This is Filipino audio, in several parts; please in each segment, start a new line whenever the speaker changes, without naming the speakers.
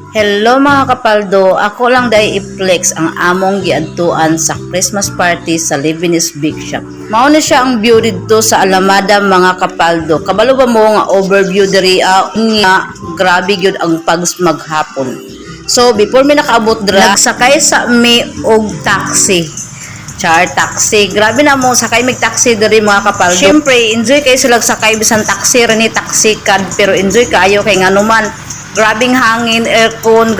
Hello mga kapaldo, ako lang day i-flex ang among giadtuan sa Christmas party sa Lebanese Big Shop. Mao na siya ang view dito sa Alamada mga kapaldo. Kabalo ba mo nga overview diri nga grabe gyud ang pags maghapon. So before mi nakaabot dira, nagsakay sa mi og taxi. Char taxi. Grabe na mo sakay mig taxi diri mga kapaldo. Syempre enjoy kay sila sakay bisan taxi rani taxi kad pero enjoy kaayo kay nganuman grabing hangin, aircon,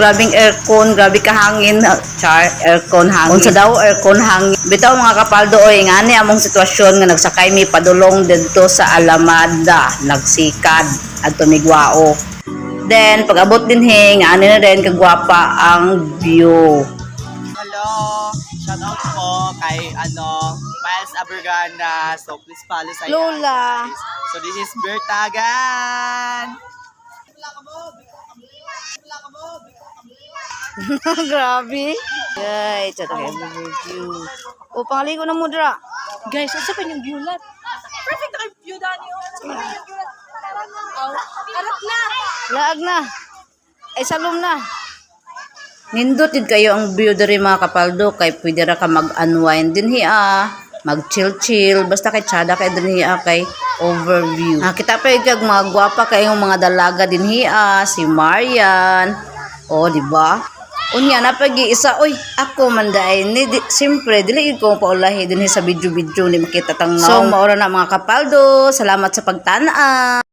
grabe ka hangin, char, aircon hangin. Unsa daw aircon hangin. Bitaw mga kapaldo oy ngani among sitwasyon nga nagsakay mi padulong didto sa Alamada, nagsikad adto migwao. Then pag abot din ngani na rin kagwapa ang view.
Hello! Shout out po kay Miles Abergana. So please follow sa
Lola.
guys. So this is Bertagan.
Grabe. Guys, ito kayo review. O, pangaligo na mo dra.
Guys, asa pa yung view-lat? Perfect na view, Dani. Arap na.
Laag na. Ay, salom na. Nindot din kayo ang view diri mga kapaldo kay pwede ra ka mag-unwind din hiya, mag-chill-chill, basta kay tsada kay din hiya kay overview. Kita pa yung mga gwapa kayong mga dalaga din hiya, si Marian. O, di ba? Unya na pag-iisa, oy, ako man dahil, siyempre, dili ko paulahi din sa video-video ni makita tang. So, maura na mga kapaldo, salamat sa pagtanaan.